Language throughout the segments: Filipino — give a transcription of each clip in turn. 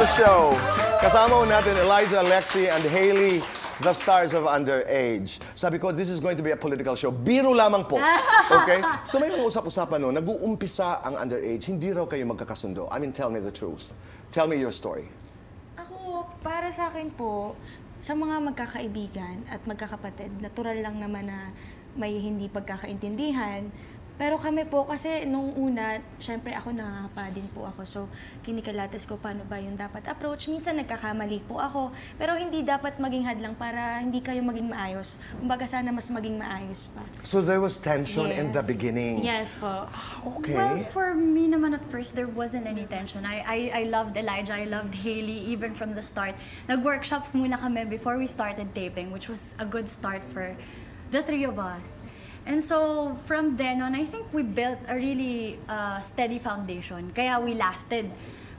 the show. Kasama natin Eliza, Lexi, and Hailey, the stars of Underage. Sabi ko, this is going to be a political show. Biro lamang po. Okay? So may mga usap-usapan no, nag-uumpisa ang Underage. Hindi raw kayo magkakasundo. I mean, tell me the truth. Tell me your story. Ako, para sa akin po, sa mga magkakaibigan at magkakapatid, natural lang naman na may hindi pagkakaintindihan. Pero kami po, kasi nung una, syempre ako nangangapa din po ako. So, kinikalates ko paano ba yung dapat approach. Minsan nagkakamali po ako. Pero hindi dapat maging hadlang para hindi kayo maging maayos. Kumbaga sana mas maging maayos pa. So there was tension in the Yes. beginning. Yes po. Okay. Well, for me naman at first, there wasn't any tension. I loved Elijah, I loved Hailey, even from the start. Nag-workshops muna kami before we started taping, which was a good start for the three of us. And so, from then on, I think we built a really steady foundation. Kaya we lasted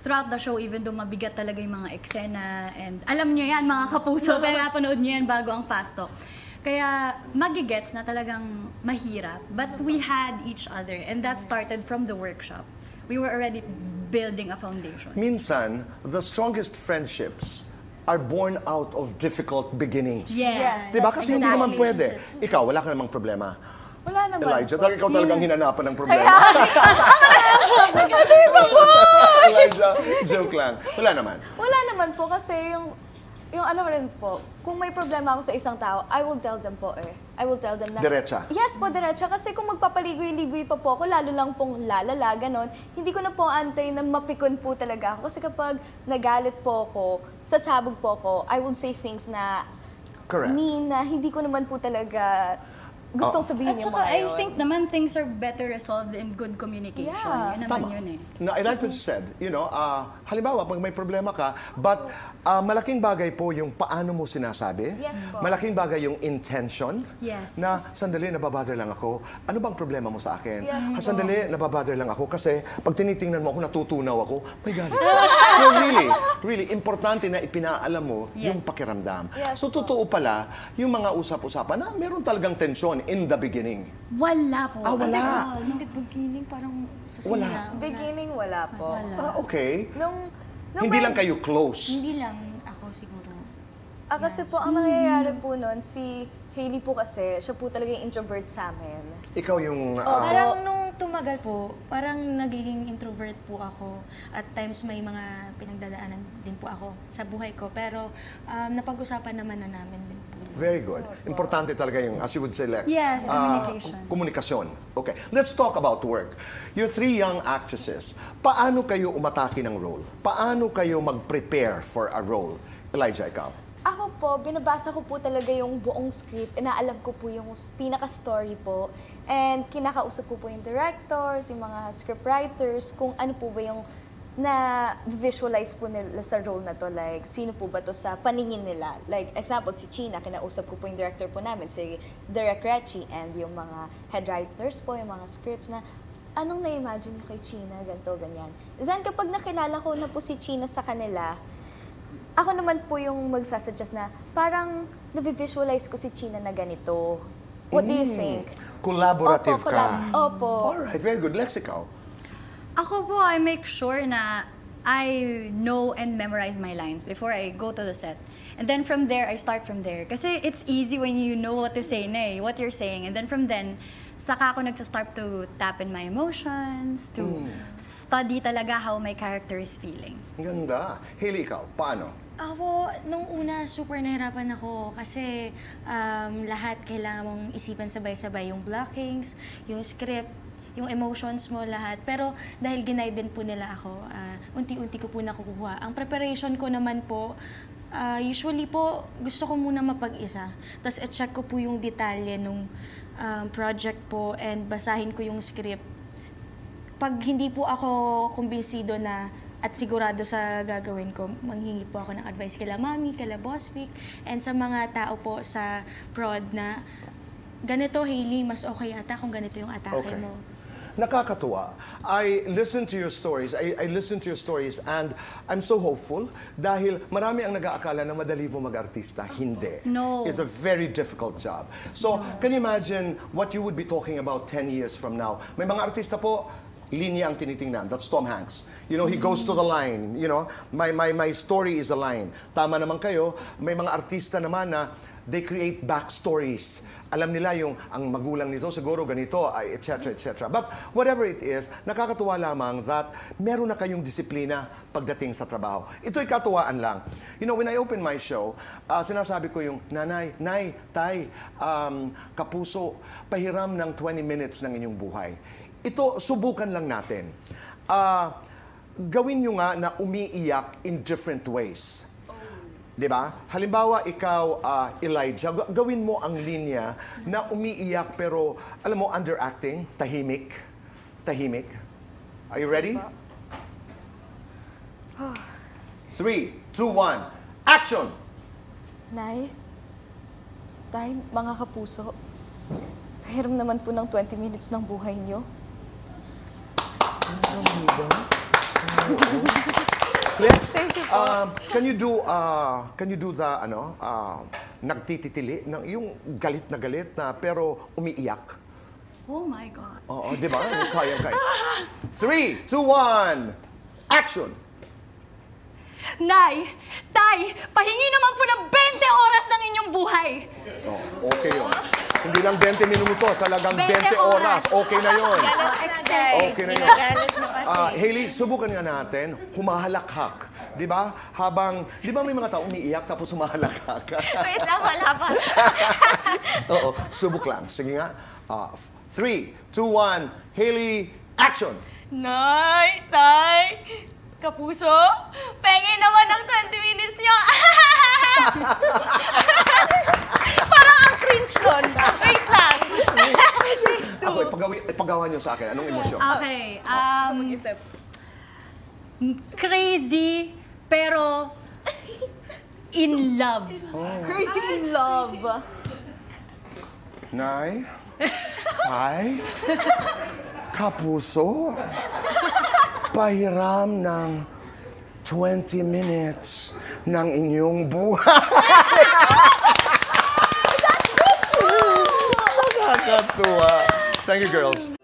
throughout the show, even though mabigat talaga yung mga eksena. And alam nyo yan, mga kapuso, kaya napanood nyo yan bago ang Fast Talk. Kaya magigets na talagang mahirap. But we had each other, and that started from the workshop. We were already building a foundation. Minsan, the strongest friendships are born out of difficult beginnings. Yes. Diba? Kasi hindi naman exactly. pwede. Ikaw, wala ka namang problema. Wala naman. Elijah, ikaw talagang hinanapan ng problema. Elijah, joke lang. Wala naman. Wala naman po kasi yung ano rin po, kung may problema ako sa isang tao, I will tell them po eh. I will tell them na... Diretsa? Yes po, diretsa. Kasi kung magpapaligoy-ligoy pa po ako, lalo lang pong lalala, ganon, hindi ko na po antay na mapikon po talaga ako. Kasi kapag nagalit po ako, sasabog po ako, I will say things na Correct. mean na hindi ko naman po talaga gustong sabihin At yung saka, mga I yun. think naman things are better resolved in good communication. Yeah. Yun naman Tama. yun eh. No, I like what you said. You know, halimbawa, pag may problema ka, but malaking bagay po yung paano mo sinasabi. Yes po. Malaking bagay yung intention. Yes. Na, sandali, nababother lang ako. Ano bang problema mo sa akin? Yes po. Sandali, nababother lang ako kasi pag tinitingnan mo ako, natutunaw ako, may galit. No, really, importante na ipinaalam mo yung Yes. pakiramdam. Yes So, totoo pala, yung mga usap-usapan na meron talagang tension in the beginning. Wala po. Wala. Nung beginning, parang sa Wala. simula. Beginning, wala po. Okay. Nung Hindi lang kayo close. Hindi lang ako siguro. kasi po, ang nangyayari po nun, si Hailey po kasi, siya po talaga yung introvert sa amin. Ikaw yung... Parang nung tumagal po, parang nagiging introvert po ako. At times may mga pinagdadaanan din po ako sa buhay ko. Pero napag-usapan naman na namin din po. Very good. Importante talaga yung, as you would say, Lex. Yes, communication. Komunikasyon. Okay. Let's talk about work. You're three young actresses. Paano kayo umatake ng role? Paano kayo mag-prepare for a role? Elijah, ikaw. Ako po, binabasa ko po talaga yung buong script. Inaalam ko po yung pinaka-story po. And kinakausap ko po yung directors, yung mga scriptwriters, kung ano po ba yung na-visualize po nila sa role na to. Like, sino po ba to sa paningin nila? Like, example, si China, kinausap ko po yung director po namin, si Derek Recchi, and yung mga head writers po, yung mga scripts na, anong na-imagine nyo kay China, ganito, ganyan. Then, kapag nakilala ko na po si China sa kanila, ako naman po yung magsasuggest na parang nabivisualize ko si China na ganito. What do you think? Collaborative Opo, ka. Opo. Alright, very good. Lex, ikaw. Ako po, I make sure na I know and memorize my lines before I go to the set. And then from there, I start from there. Kasi it's easy when you know what to say na what you're saying. And then from then, saka ako nagsa-start to tap in my emotions, to study talaga how my character is feeling. Ganda. Hailey, ikaw. Paano? Ako, nung una, super nahirapan ako kasi lahat kailangan mong isipan sabay-sabay. Yung blockings, yung script, yung emotions mo, lahat. Pero dahil ginaid din po nila ako, unti-unti ko po nakukuha. Ang preparation ko naman po, usually po, gusto ko muna mapag-isa. Tapos i-check ko po yung detalye nung project po and basahin ko yung script. Pag hindi po ako kumbinsido na at sigurado sa gagawin ko, manghingi po ako ng advice kila Mami, kila Boss Vic, and sa mga tao po sa prod na ganito, Hailey, mas okay ata kung ganito yung atake mo. Nakakatuwa. I listen to your stories. I listen to your stories and I'm so hopeful dahil marami ang nag-aakala na madali po mag-artista. Hindi. No. It's a very difficult job. So, can you imagine what you would be talking about 10 years from now? May mga artista po, linya ang tinitingnan. That's Tom Hanks. You know, he goes to the line. You know, my story is a line. Tama naman kayo, may mga artista naman na they create backstories. Alam nila yung ang magulang nito siguro ganito, etc. etc. But whatever it is, nakakatuwa lamang that meron na kayong disiplina pagdating sa trabaho. Ito'y katuwaan lang. You know, when I open my show, sinasabi ko yung nanay, nay, tay, kapuso, pahiram ng 20 minutes ng inyong buhay. Ito, subukan lang natin. Gawin nyo nga na umiiyak in different ways. Diba? Halimbawa, ikaw, Elijah, gawin mo ang linya na umiiyak pero, alam mo, underacting, tahimik. Tahimik. Are you ready? 3, 2, 1, action! Nay, tay, mga kapuso, pahiram naman po ng 20 minutes ng buhay niyo. Let's, can you do the, nagtititili, yung galit na pero umiiyak? Oh my God. Oo, di ba? Kaya. 3, 2, 1, action! Nay, tay, pahingi naman po ng 20 oras ng inyong buhay. Oh, okay yun. Hindi lang 20 minutos, talagang 20 oras. Okay na yun. Okay na yun. Hailey, subukan nga natin, humahalakhak. Di ba? Di ba may mga tao umiiyak tapos humahalakhak? Wait lang, wala pa. Oo, subok lang. Sige nga. 3, 2, 1, Hailey, action! Nay, tay, kapuso, pengi naman ng 20 minutes nyo. Parang ang cringe nun. Wait lang. Ako, ipagawa niyo sa akin. Anong emosyon? Okay. Crazy, pero in love. Crazy in love. Nay? Tay? Kapuso? Pahiram ng 20 minutes ng inyong buhay. Nakakatuwa. Thank you, girls.